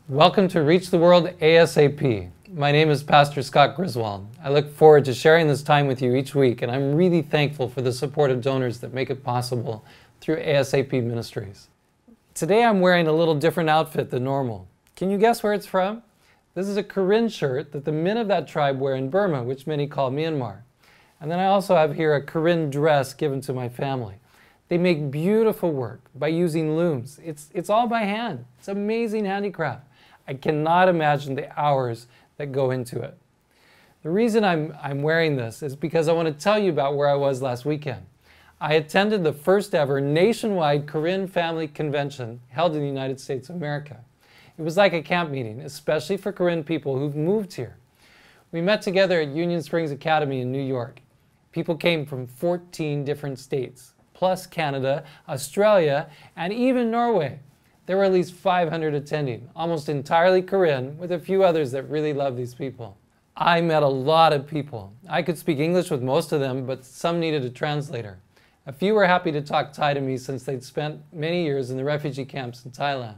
Welcome to Reach the World A.S.A.P. My name is Pastor Scott Griswold. I look forward to sharing this time with you each week, and I'm really thankful for the support of donors that make it possible through A.S.A.P. Ministries. Today I'm wearing a little different outfit than normal. Can you guess where it's from? This is a Karen shirt that the men of that tribe wear in Burma, which many call Myanmar. And then I also have here a Karen dress given to my family. They make beautiful work by using looms. It's all by hand. It's amazing handicraft. I cannot imagine the hours that go into it. The reason I'm wearing this is because I want to tell you about where I was last weekend. I attended the first ever nationwide Karen Family Convention held in the United States of America. It was like a camp meeting, especially for Karen people who've moved here. We met together at Union Springs Academy in New York. People came from 14 different states, plus Canada, Australia, and even Norway. There were at least 500 attending, almost entirely Karen, with a few others that really love these people. I met a lot of people. I could speak English with most of them, but some needed a translator. A few were happy to talk Thai to me since they'd spent many years in the refugee camps in Thailand.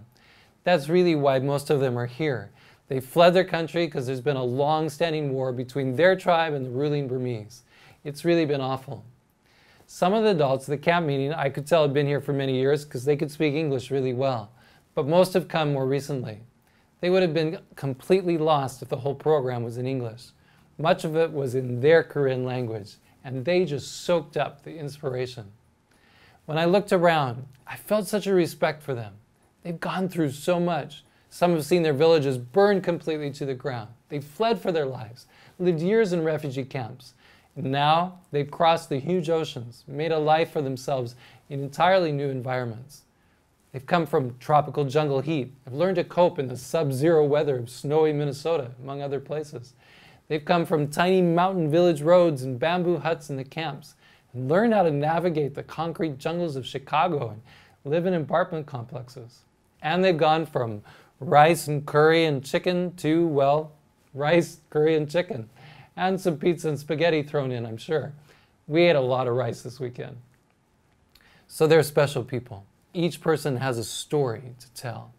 That's really why most of them are here. They fled their country because there's been a long-standing war between their tribe and the ruling Burmese. It's really been awful. Some of the adults at the camp meeting I could tell had been here for many years because they could speak English really well. But most have come more recently. They would have been completely lost if the whole program was in English. Much of it was in their Karen language, and they just soaked up the inspiration. When I looked around, I felt such a respect for them. They've gone through so much. Some have seen their villages burned completely to the ground. They've fled for their lives, lived years in refugee camps. And now they've crossed the huge oceans, made a life for themselves in entirely new environments. They've come from tropical jungle heat, have learned to cope in the sub-zero weather of snowy Minnesota, among other places. They've come from tiny mountain village roads and bamboo huts in the camps, and learned how to navigate the concrete jungles of Chicago and live in apartment complexes. And they've gone from rice and curry and chicken to, well, rice, curry, and chicken. And some pizza and spaghetti thrown in, I'm sure. We ate a lot of rice this weekend. So they're special people. Each person has a story to tell.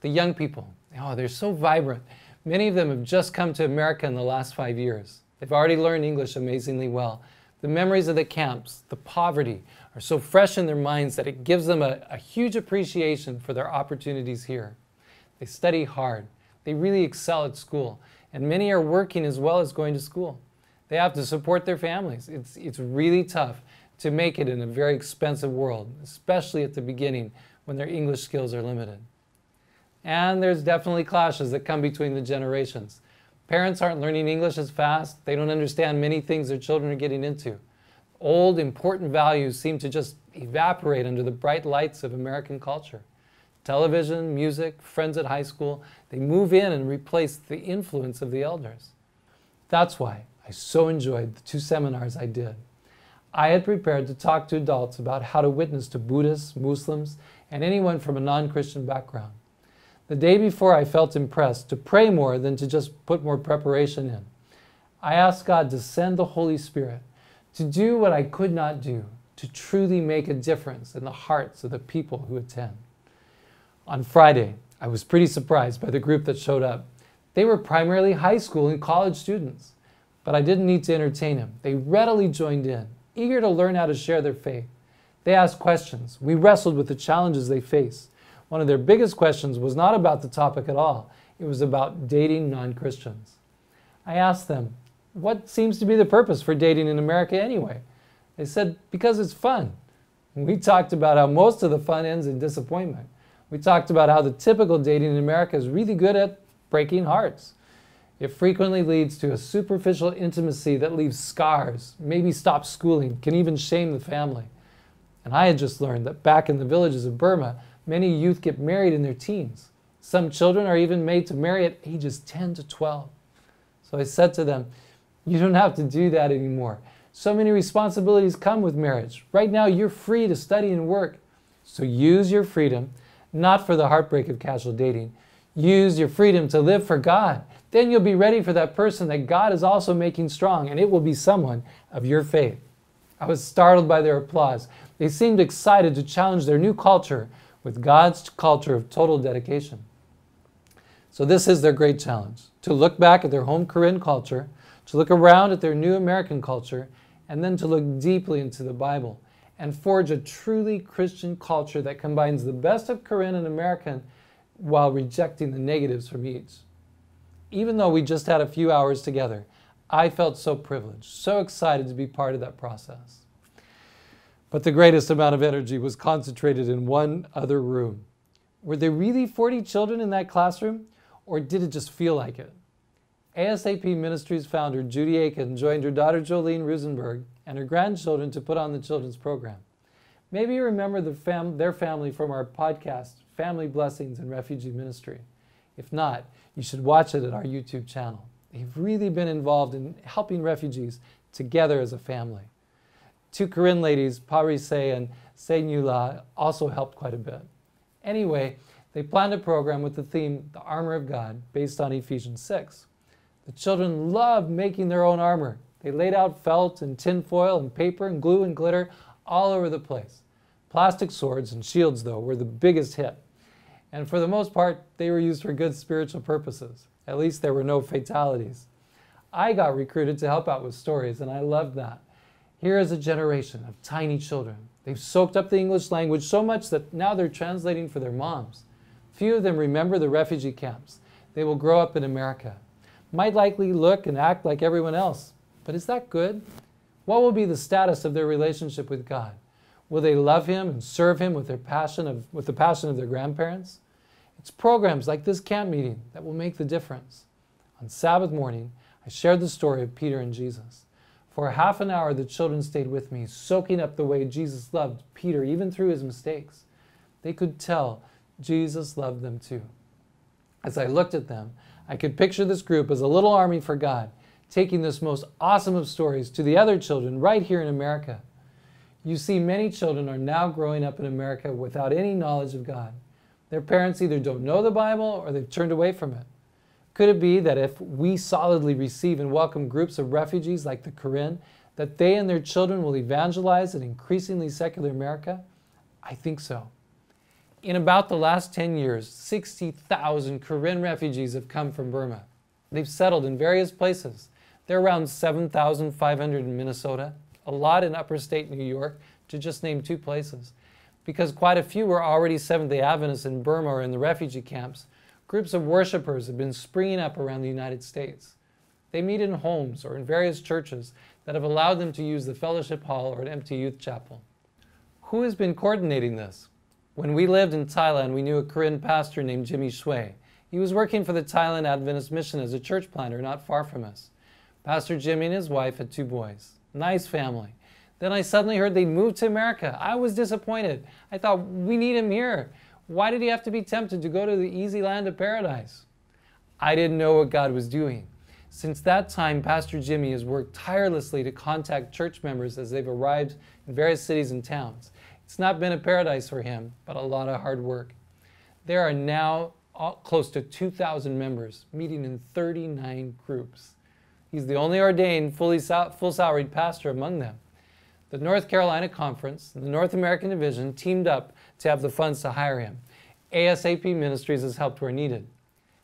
The young people, oh, they're so vibrant. Many of them have just come to America in the last 5 years. They've already learned English amazingly well. The memories of the camps, the poverty, are so fresh in their minds that it gives them a huge appreciation for their opportunities here. They study hard. They really excel at school. And many are working as well as going to school. They have to support their families. It's really tough to make it in a very expensive world, especially at the beginning when their English skills are limited. And there's definitely clashes that come between the generations. Parents aren't learning English as fast. They don't understand many things their children are getting into. Old, important values seem to just evaporate under the bright lights of American culture. Television, music, friends at high school, they move in and replace the influence of the elders. That's why I so enjoyed the 2 seminars I did. I had prepared to talk to adults about how to witness to Buddhists, Muslims, and anyone from a non-Christian background. The day before, I felt impressed to pray more than to just put more preparation in. I asked God to send the Holy Spirit to do what I could not do, to truly make a difference in the hearts of the people who attend. On Friday, I was pretty surprised by the group that showed up. They were primarily high school and college students, but I didn't need to entertain them. They readily joined in, eager to learn how to share their faith. They asked questions. We wrestled with the challenges they face. One of their biggest questions was not about the topic at all. It was about dating non-Christians. I asked them, what seems to be the purpose for dating in America anyway? They said, because it's fun. We talked about how most of the fun ends in disappointment. We talked about how the typical dating in America is really good at breaking hearts. It frequently leads to a superficial intimacy that leaves scars, maybe stops schooling, can even shame the family. And I had just learned that back in the villages of Burma, many youth get married in their teens. Some children are even made to marry at ages 10 to 12. So I said to them, you don't have to do that anymore. So many responsibilities come with marriage. Right now you're free to study and work. So use your freedom, not for the heartbreak of casual dating. Use your freedom to live for God. Then you'll be ready for that person that God is also making strong, and it will be someone of your faith. I was startled by their applause. They seemed excited to challenge their new culture with God's culture of total dedication. So this is their great challenge, to look back at their home Korean culture, to look around at their new American culture, and then to look deeply into the Bible and forge a truly Christian culture that combines the best of Korean and American while rejecting the negatives from each. Even though we just had a few hours together, I felt so privileged, so excited to be part of that process. But the greatest amount of energy was concentrated in one other room. Were there really 40 children in that classroom, or did it just feel like it? A.S.A.P. Ministries founder Judy Aiken joined her daughter Jolene Rosenberg and her grandchildren to put on the children's program. Maybe you remember their family from our podcast, Family Blessings and Refugee Ministry. If not, you should watch it at our YouTube channel. They've really been involved in helping refugees together as a family. Two Korean ladies, Parise and Se Nyula, also helped quite a bit. Anyway, they planned a program with the theme, The Armor of God, based on Ephesians 6. The children loved making their own armor. They laid out felt and tin foil and paper and glue and glitter all over the place. Plastic swords and shields, though, were the biggest hit. And for the most part, they were used for good spiritual purposes. At least there were no fatalities. I got recruited to help out with stories, and I loved that. Here is a generation of tiny children. They've soaked up the English language so much that now they're translating for their moms. Few of them remember the refugee camps. They will grow up in America. Might likely look and act like everyone else. But is that good? What will be the status of their relationship with God? Will they love Him and serve Him with the passion of their grandparents? It's programs like this camp meeting that will make the difference. On Sabbath morning, I shared the story of Peter and Jesus. For half an hour, the children stayed with me, soaking up the way Jesus loved Peter, even through his mistakes. They could tell Jesus loved them too. As I looked at them, I could picture this group as a little army for God, taking this most awesome of stories to the other children right here in America. You see, many children are now growing up in America without any knowledge of God. Their parents either don't know the Bible or they've turned away from it. Could it be that if we solidly receive and welcome groups of refugees like the Korean, that they and their children will evangelize an increasingly secular America? I think so. In about the last 10 years, 60,000 Korean refugees have come from Burma. They've settled in various places. There are around 7,500 in Minnesota, a lot in upper state New York, to just name two places. Because quite a few were already Seventh-day Adventists in Burma or in the refugee camps, groups of worshipers have been springing up around the United States. They meet in homes or in various churches that have allowed them to use the fellowship hall or an empty youth chapel. Who has been coordinating this? When we lived in Thailand, we knew a Korean pastor named Jimmy Shui. He was working for the Thailand Adventist Mission as a church planter not far from us. Pastor Jimmy and his wife had two boys. Nice family. Then I suddenly heard they'd moved to America. I was disappointed. I thought, we need him here. Why did he have to be tempted to go to the easy land of paradise? I didn't know what God was doing. Since that time, Pastor Jimmy has worked tirelessly to contact church members as they've arrived in various cities and towns. It's not been a paradise for him, but a lot of hard work. There are now close to 2,000 members meeting in 39 groups. He's the only ordained, full-salaried pastor among them. The North Carolina Conference and the North American Division teamed up to have the funds to hire him. A.S.A.P. Ministries has helped where needed.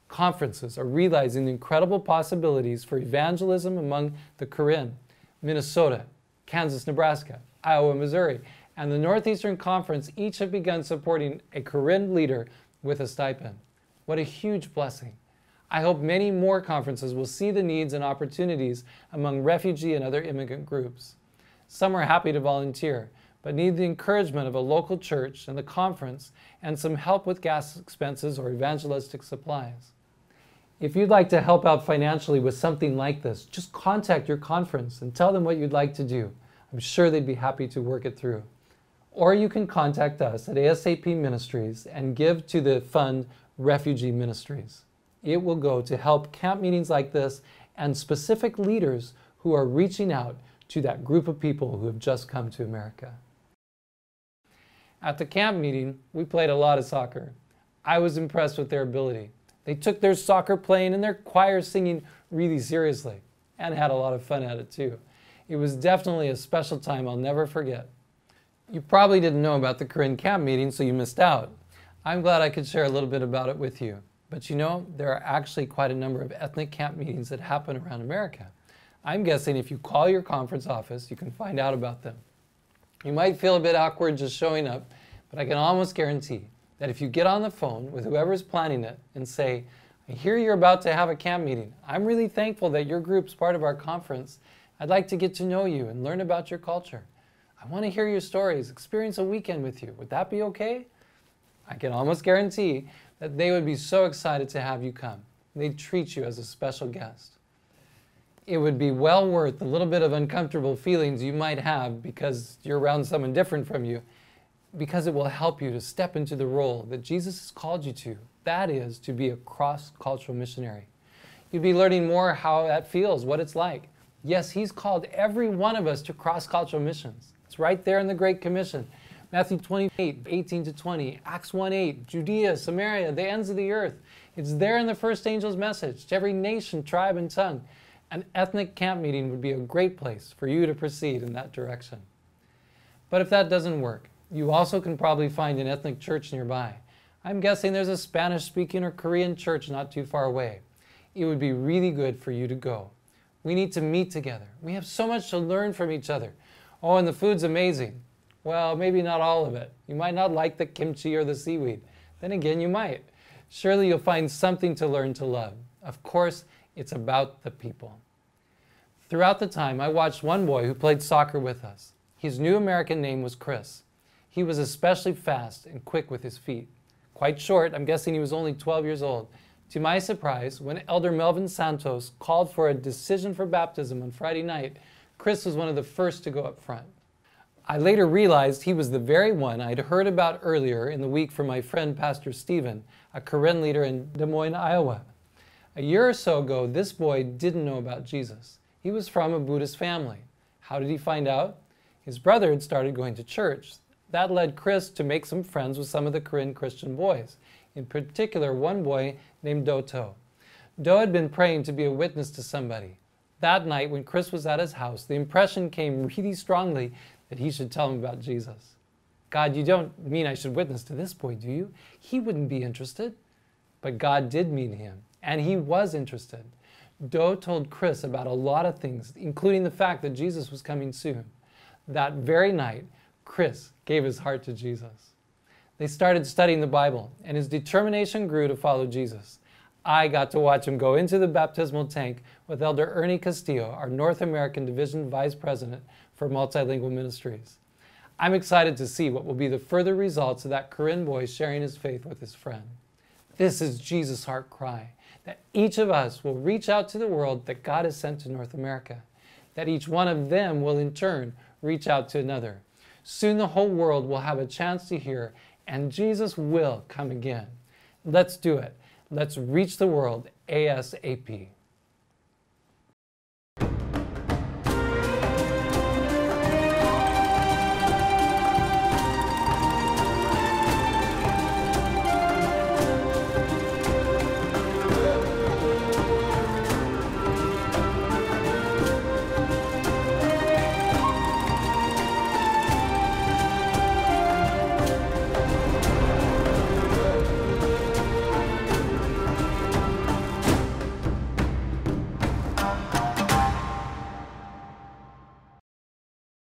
Conferences are realizing the incredible possibilities for evangelism among the Korean, Minnesota, Kansas, Nebraska, Iowa, Missouri, and the Northeastern Conference each have begun supporting a Korean leader with a stipend. What a huge blessing. I hope many more conferences will see the needs and opportunities among refugee and other immigrant groups. Some are happy to volunteer, but need the encouragement of a local church and the conference and some help with gas expenses or evangelistic supplies. If you'd like to help out financially with something like this, just contact your conference and tell them what you'd like to do. I'm sure they'd be happy to work it through. Or you can contact us at A.S.A.P. Ministries and give to the fund Refugee Ministries. It will go to help camp meetings like this and specific leaders who are reaching out to that group of people who have just come to America. At the camp meeting, we played a lot of soccer. I was impressed with their ability. They took their soccer playing and their choir singing really seriously and had a lot of fun at it too. It was definitely a special time I'll never forget. You probably didn't know about the Korean camp meeting, so you missed out. I'm glad I could share a little bit about it with you. But you know, there are actually quite a number of ethnic camp meetings that happen around America. I'm guessing if you call your conference office, you can find out about them. You might feel a bit awkward just showing up, but I can almost guarantee that if you get on the phone with whoever's planning it and say, I hear you're about to have a camp meeting. I'm really thankful that your group's part of our conference. I'd like to get to know you and learn about your culture. I want to hear your stories, experience a weekend with you. Would that be okay? I can almost guarantee that they would be so excited to have you come. They'd treat you as a special guest. It would be well worth the little bit of uncomfortable feelings you might have because you're around someone different from you, because it will help you to step into the role that Jesus has called you to. That is, to be a cross-cultural missionary. You'd be learning more how that feels, what it's like. Yes, He's called every one of us to cross-cultural missions. It's right there in the Great Commission. Matthew 28, 18-20, Acts 1:8, Judea, Samaria, the ends of the earth. It's there in the first angel's message to every nation, tribe, and tongue. An ethnic camp meeting would be a great place for you to proceed in that direction. But if that doesn't work, you also can probably find an ethnic church nearby. I'm guessing there's a Spanish-speaking or Korean church not too far away. It would be really good for you to go. We need to meet together. We have so much to learn from each other. Oh, and the food's amazing. Well, maybe not all of it. You might not like the kimchi or the seaweed. Then again, you might. Surely you'll find something to learn to love. Of course, it's about the people. Throughout the time, I watched one boy who played soccer with us. His new American name was Chris. He was especially fast and quick with his feet. Quite short, I'm guessing he was only 12 years old. To my surprise, when Elder Melvin Santos called for a decision for baptism on Friday night, Chris was one of the first to go up front. I later realized he was the very one I'd heard about earlier in the week from my friend Pastor Stephen, a Karen leader in Des Moines, Iowa. A year or so ago, this boy didn't know about Jesus. He was from a Buddhist family. How did he find out? His brother had started going to church. That led Chris to make some friends with some of the Korean Christian boys, in particular one boy named Do. Do had been praying to be a witness to somebody. That night when Chris was at his house, the impression came really strongly that he should tell him about Jesus. God, you don't mean I should witness to this boy, do you? He wouldn't be interested. But God did mean him, and he was interested. Do told Chris about a lot of things, including the fact that Jesus was coming soon. That very night, Chris gave his heart to Jesus. They started studying the Bible, and his determination grew to follow Jesus. I got to watch him go into the baptismal tank with Elder Ernie Castillo, our North American Division Vice President for Multilingual Ministries. I'm excited to see what will be the further results of that Korean boy sharing his faith with his friend. This is Jesus' heart cry, that each of us will reach out to the world that God has sent to North America, that each one of them will in turn reach out to another. Soon the whole world will have a chance to hear, and Jesus will come again. Let's do it. Let's reach the world ASAP.